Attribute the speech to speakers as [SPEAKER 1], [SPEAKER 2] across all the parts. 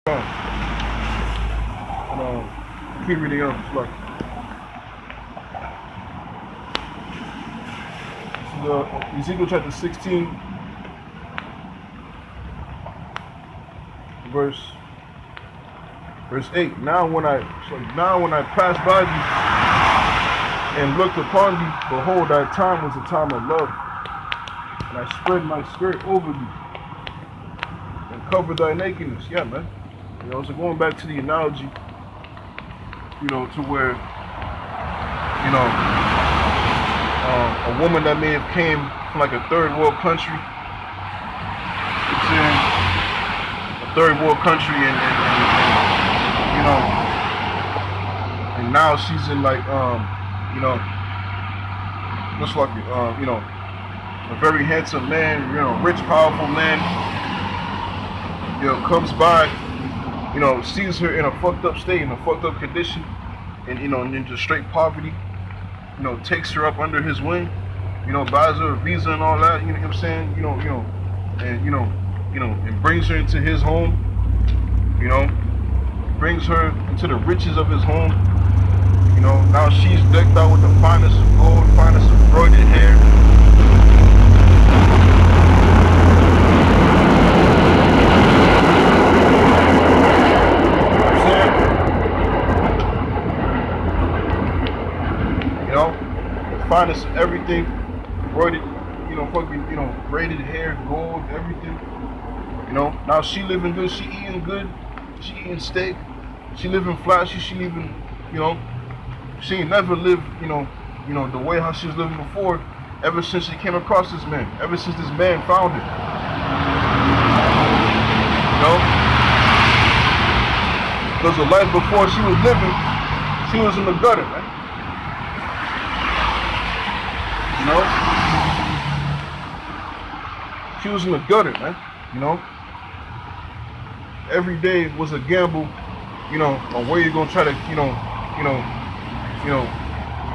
[SPEAKER 1] Keep reading on. This is Ezekiel chapter 16, verse 8. Now when I passed by thee and looked upon thee, behold, thy time was a time of love, and I spread my skirt over thee and covered thy nakedness. Yeah, man. So going back to the analogy, to where, a woman that may have came from like a third world country, it's in a third world country, and now she's in like, looks like, a very handsome man, rich, powerful man, comes by, sees her in a fucked up state, in a fucked up condition, and in just straight poverty, takes her up under his wing, buys her a visa and all that, you know what I'm saying, and brings her into his home, brings her into the riches of his home, now she's decked out with the finest of gold, finest of embroidered hair. Finest of everything, embroidered, braided hair, gold, everything. Now she living good, she eating steak, she living flashy, she living, she ain't never lived, the way how she was living before, ever since she came across this man, ever since this man found her. Because the life before she was living, she was in the gutter, man. She was in the gutter, man. Every day was a gamble, on where you're gonna try to,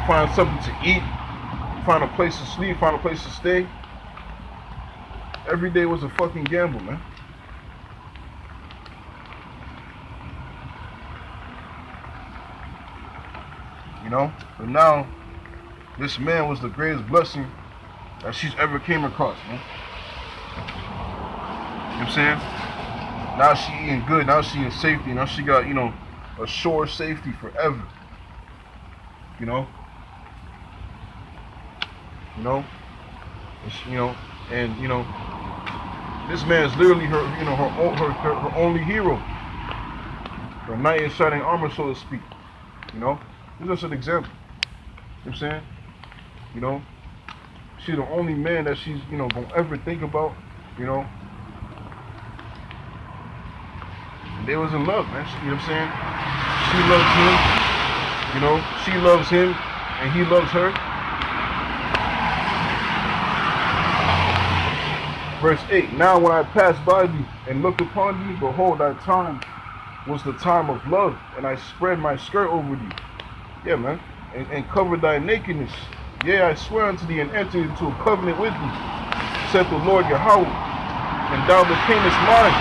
[SPEAKER 1] find something to eat, find a place to sleep, find a place to stay. Every day was a fucking gamble, man. But now, this man was the greatest blessing that she's ever came across, man. You know what I'm saying? Now she eating good, now she in safety, now she got, a sure safety forever. This man is literally her, her only hero. Her knight in shining armor, so to speak. This is just an example. You know what I'm saying? She's the only man that she's, gonna ever think about, And they was in love, man. You know what I'm saying? She loves him, she loves him, and he loves her. Verse 8, now when I passed by thee and looked upon thee, behold, thy time was the time of love, and I spread my skirt over thee. Yeah, man. And covered thy nakedness. Yea, I swear unto thee and entered into a covenant with thee, saith the Lord Yahweh, and thou becamest mine.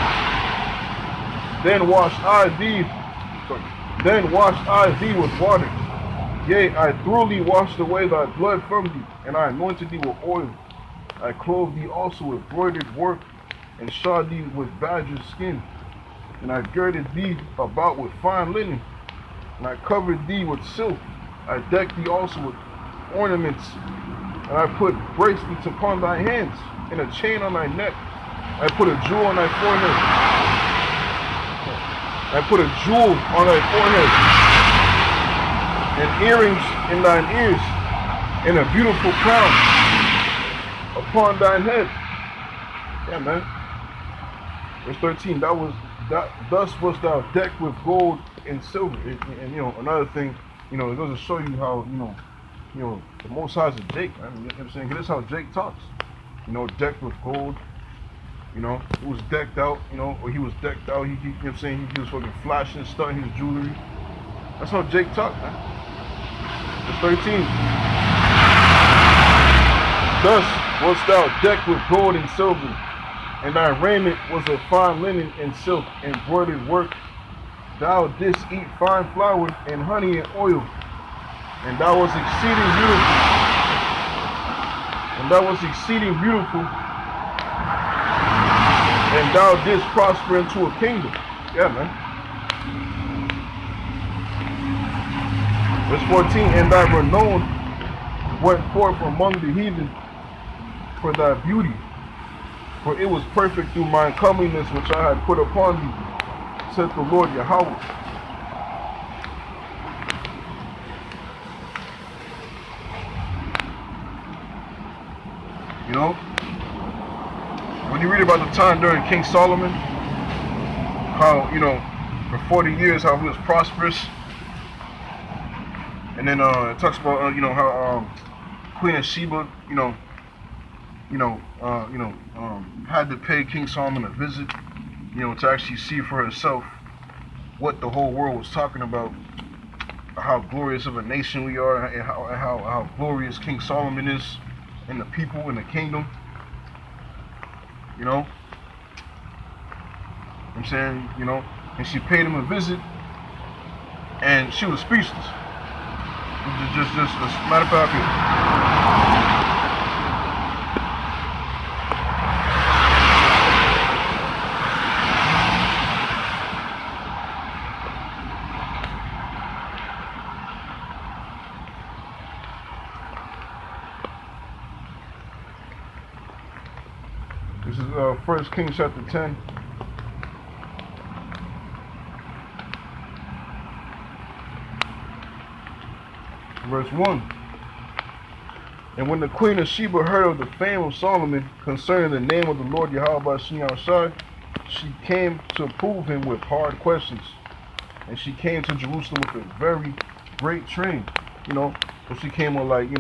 [SPEAKER 1] Then washed I thee with water. Yea, I thoroughly washed away thy blood from thee, and I anointed thee with oil. I clothed thee also with broidered work, and shod thee with badger skin. And I girded thee about with fine linen, and I covered thee with silk. I decked thee also with ornaments, and I put bracelets upon thy hands, and a chain on thy neck. I put a jewel on thy forehead. I put a jewel on thy forehead, and earrings in thine ears, and a beautiful crown upon thine head. Yeah, man. Verse 13. Thus wast thou decked with gold and silver. And another thing, it goes to show you how, the Most High is a Jake, man. You know what I'm saying? This is how Jake talks. Decked with gold. It was decked out, or he was decked out. He you know what I'm saying? He was fucking flashing, stunting his jewelry. That's how Jake talked, man. Verse 13. Thus wast thou decked with gold and silver, and thy raiment was of fine linen and silk, embroidered work. Thou didst eat fine flour and honey and oil, and thou was exceeding beautiful. And thou was exceeding beautiful, and thou didst prosper into a kingdom. Yeah, man. Verse 14, and thy renown went forth among the heathen for thy beauty, for it was perfect through mine comeliness which I had put upon thee, saith the Lord Yahweh. You know, when you read about the time during King Solomon, how, you know, for 40 years how he was prosperous, and then it talks about you know, how Queen of Sheba, had to pay King Solomon a visit, you know, to actually see for herself what the whole world was talking about, how glorious of a nation we are, and how glorious King Solomon is, and the people in the kingdom. You know what I'm saying? You know, and she paid him a visit, and she was speechless. Just matter of fact, this is 1 Kings chapter 10. Verse 1. And when the Queen of Sheba heard of the fame of Solomon concerning the name of the Lord Yahweh she came to prove him with hard questions. And she came to Jerusalem with a very great train. You know, but she came with like,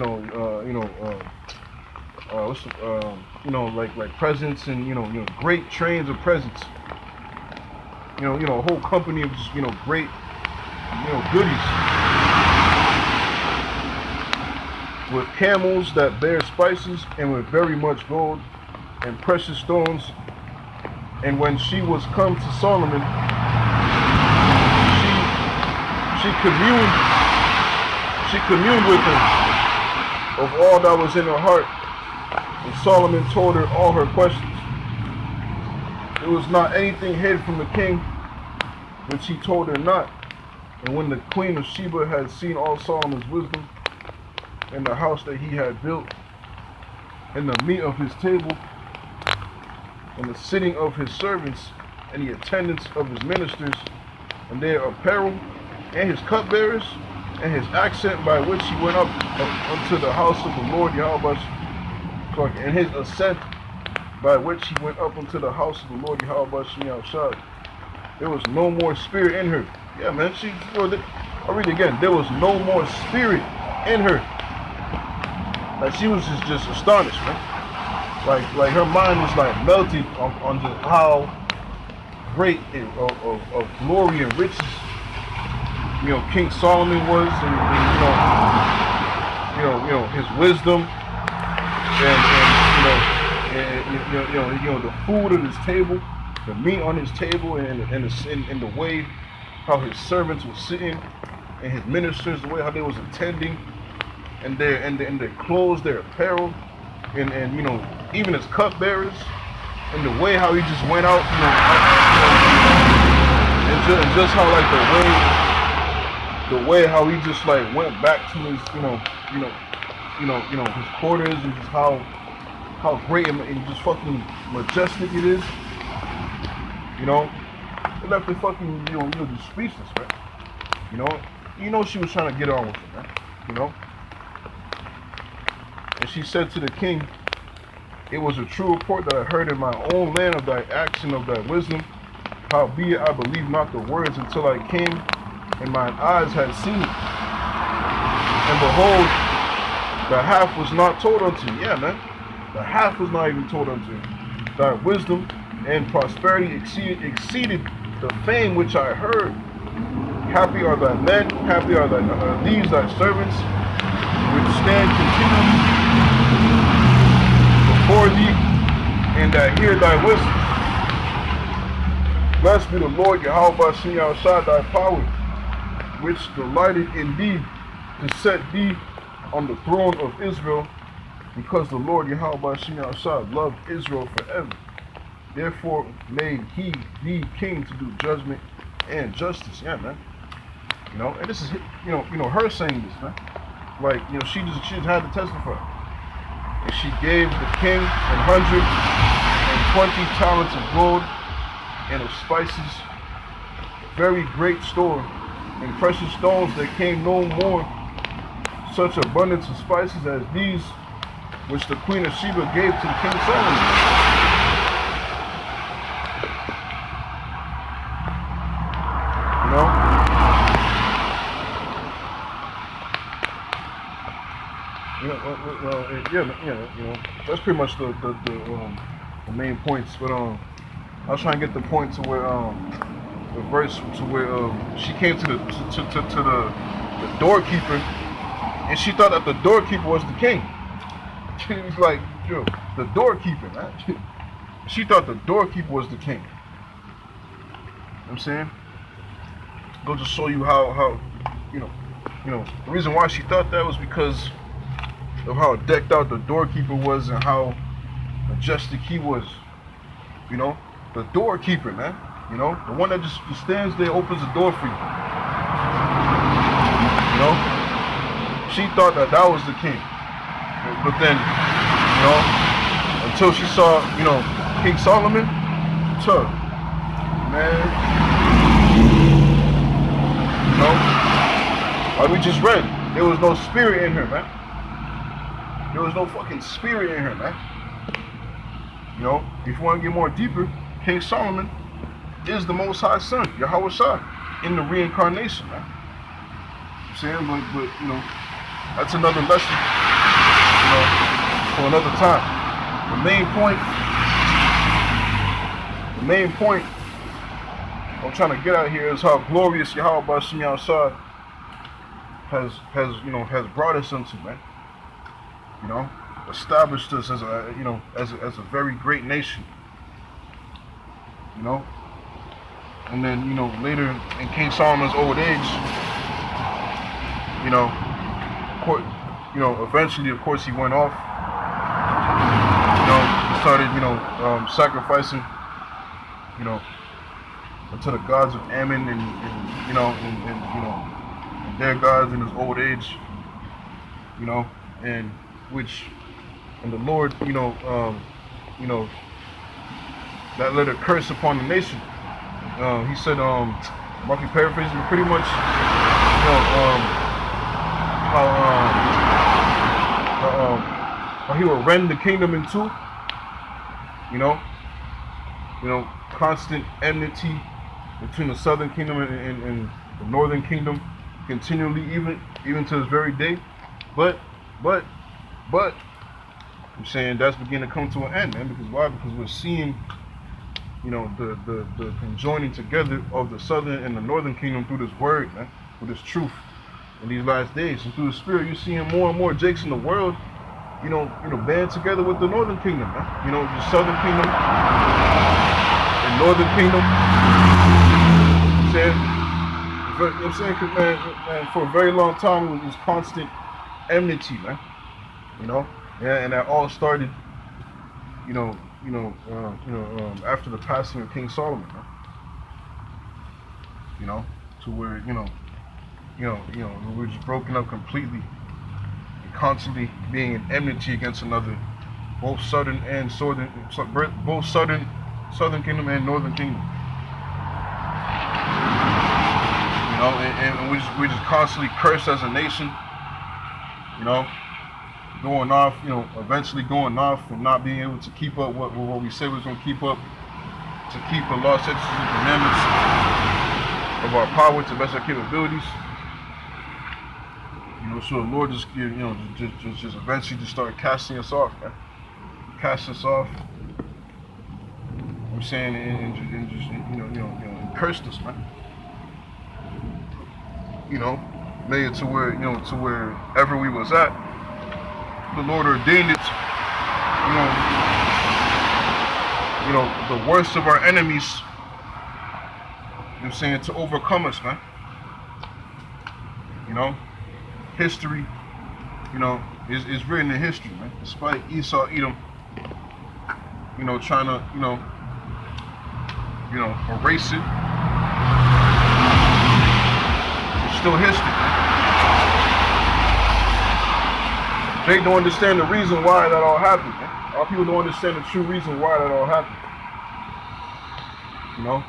[SPEAKER 1] like presents and great trains of presents. A whole company of just great goodies. With camels that bear spices, and with very much gold and precious stones. And when she was come to Solomon, she communed with him of all that was in her heart. And Solomon told her all her questions. There was not anything hid from the king which he told her not. And when the Queen of Sheba had seen all Solomon's wisdom, and the house that he had built, and the meat of his table, and the sitting of his servants, and the attendance of his ministers, and their apparel, and his cupbearers, and his accent by which he went up unto the house of the Lord Yahweh, and his ascent by which he went up unto the house of the Lord Yahweh, there was no more spirit in her. Yeah, man, I'll read it again. There was no more spirit in her. Like, she was just astonished, man. Like her mind was like melted on just how great of glory and riches, King Solomon was, and his wisdom, and the food at his table, the meat on his table, and the way how his servants were sitting, and his ministers, the way how they was attending. And their clothes, their apparel, and even his cupbearers, and the way how he just went out, and just how like the way how he just like went back to his his quarters, and just how great and just fucking majestic it is. It left the fucking just speechless, right? She was trying to get on with it, man. And she said to the king, it was a true report that I heard in my own land of thy acts and of thy wisdom. Howbeit I believed not the words until I came, and mine eyes had seen it. And behold, the half was not told unto me. Yeah, man. The half was not even told unto me. Thy wisdom and prosperity exceeded the fame which I heard. Happy are thy men, happy are these thy servants, which stand continually before thee, and that hear thy wisdom. Blessed be the Lord Yahweh Shem Yahushua thy power, which delighted in thee to set thee on the throne of Israel, because the Lord Yahweh Shem Yahushua loved Israel forever. Therefore made he thee king to do judgment and justice. Yeah, man. You know, and this is her saying this, man. Like, she just had to testify. And she gave the king 120 talents of gold and of spices, very great store, and precious stones. There came no more such abundance of spices as these which the queen of Sheba gave to King Solomon. You know? That's pretty much the main points. But I was trying to get the point to where the verse to where she came to the doorkeeper, and she thought that the doorkeeper was the king. She was like, yo, the doorkeeper, man. She thought the doorkeeper was the king. You know what I'm saying? Go to show you how the reason why she thought that was because of how decked out the doorkeeper was and how majestic he was. You know, the doorkeeper, man. You know, the one that just stands there, opens the door for you. You know, she thought that was the king. But then, until she saw, King Solomon, man, like we just read, there was no spirit in her, man. There was no fucking spirit in her, man. If you want to get more deeper, King Solomon is the Most High Son, Yahweh Shai, in the reincarnation, man. You know what I'm saying? But that's another lesson, for another time. The main point I'm trying to get out here is how glorious Yahweh Shem Yahushua has brought us into, man. Established us as a very great nation. And then later in King Solomon's old age, eventually, of course, he went off. He started sacrificing to the gods of Ammon and their gods in his old age. And the Lord, that let a curse upon the nation. He said, roughly paraphrasing, pretty much, how he will rend the kingdom in two. Constant enmity between the southern kingdom and the northern kingdom, continually, even to this very day. But I'm saying that's beginning to come to an end, man. Because why? Because we're seeing, the conjoining together of the southern and the northern kingdom through this word, man, through this truth in these last days. And through the spirit, you're seeing more and more jakes in the world, band together with the northern kingdom, man. The southern kingdom and northern kingdom. I'm saying, cause man, for a very long time it was constant enmity, man. Yeah, and that all started, after the passing of King Solomon, man. To where we're just broken up completely, and constantly being in enmity against another, both southern kingdom and northern kingdom. And we just constantly cursed as a nation. Going off, eventually going off and not being able to keep up what we said we was going to keep up, to keep the law, statutes, and commandments of our power to the best of our capabilities. So the Lord just eventually just started casting us off, man. Cast us off. I'm saying, and just and cursed us, man. Made it to where to wherever we was at. The Lord ordained it, you know, the worst of our enemies, you know what I'm saying, to overcome us, man. You know, history, you know, is written in history, man. Despite Esau, Edom, you know, trying to, you know, erase it, it's still history, man. They don't understand the reason why that all happened, man. A lot of people don't understand the true reason why that all happened. You know?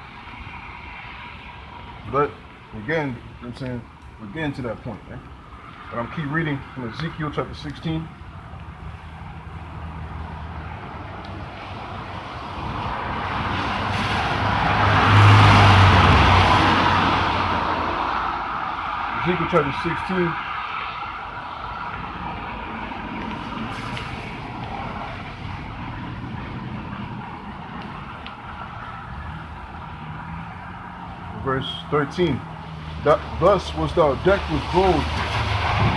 [SPEAKER 1] But again, you know what I'm saying, we're getting to that point, man. But I'm keep reading from Ezekiel chapter 16. Ezekiel chapter 16. Verse 13. Thus was thou decked with gold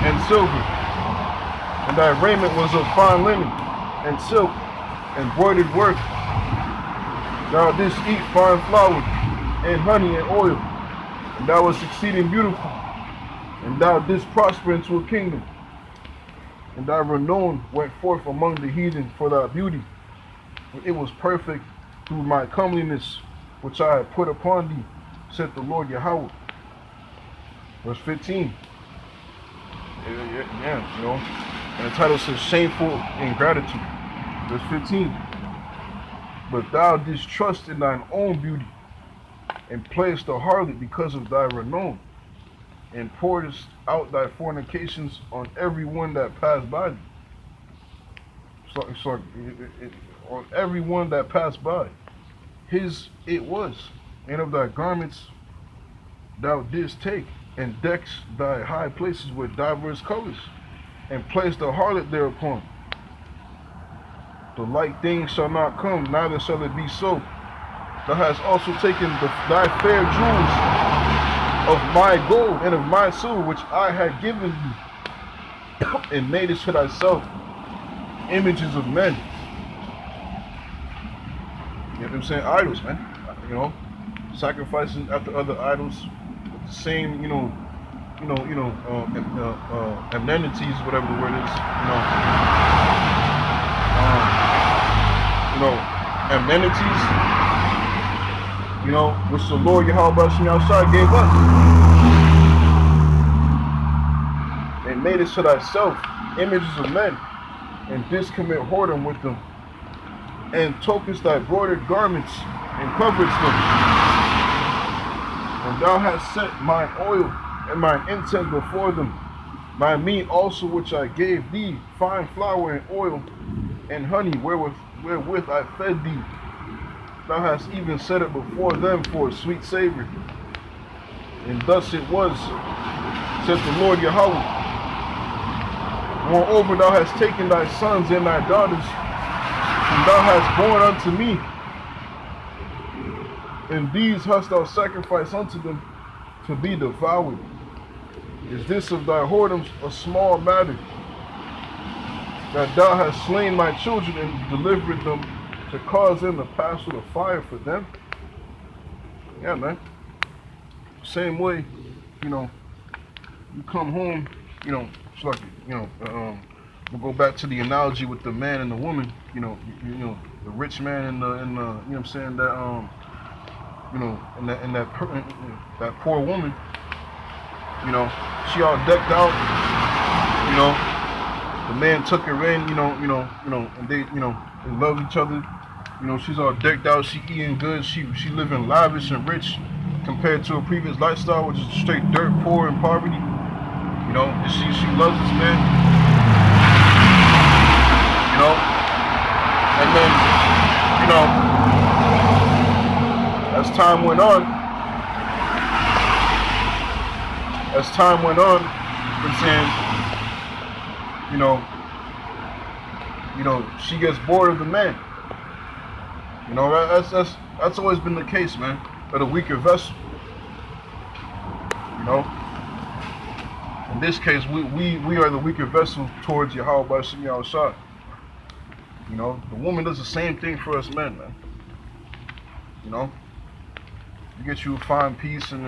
[SPEAKER 1] and silver, and thy raiment was of fine linen and silk, embroidered work. Thou didst eat fine flour and honey and oil, and thou wast exceeding beautiful, and thou didst prosper into a kingdom, and thy renown went forth among the heathen for thy beauty. And it was perfect through my comeliness, which I had put upon thee, said the Lord Yahweh. Verse 15. Yeah, you know. And the title says shameful ingratitude. Verse 15. But thou didst trust in thine own beauty, and playest the harlot because of thy renown, and pouredst out thy fornications on every one that passed by thee. On every one that passed by. His it was. And of thy garments thou didst take, and decked thy high places with diverse colors, and placed the harlot thereupon. The like thing shall not come, neither shall it be so. Thou hast also taken thy fair jewels of my gold and of my silver, which I had given thee, and madest for thyself images of men. You know what I'm saying? Idols, man. You know, sacrificing after other idols with the same, amenities, whatever the word is, amenities, which the Lord Yahweh gave us, and made it to thyself images of men, and didst commit whoredom with them, and tokest thy broidered garments, and coveredst them. And thou hast set mine oil and mine incense before them, my meat also which I gave thee, fine flour and oil and honey, wherewith I fed thee. Thou hast even set it before them for a sweet savor. And thus it was, saith the Lord Yahweh. Moreover, thou hast taken thy sons and thy daughters, whom thou hast born unto me, and these hast thou sacrificed unto them to be devoured. Is this of thy whoredoms a small matter, that thou hast slain my children and delivered them to cause them to pass through the fire for them? Yeah, man. Same way, you come home, it's like, we'll go back to the analogy with the man and the woman, the rich man and the you know what I'm saying, that and that poor woman, she all decked out, the man took her in, and they love each other, she's all decked out, she eating good, she living lavish and rich compared to her previous lifestyle, which is straight dirt, poor, and poverty. She loves this man, and then, as time went on, I'm saying, she gets bored of the man. That's always been the case, man, of the weaker vessel. In this case, we are the weaker vessel towards Yahweh B'Shem Yahushua. The woman does the same thing for us men, man. You know, you get you a fine piece and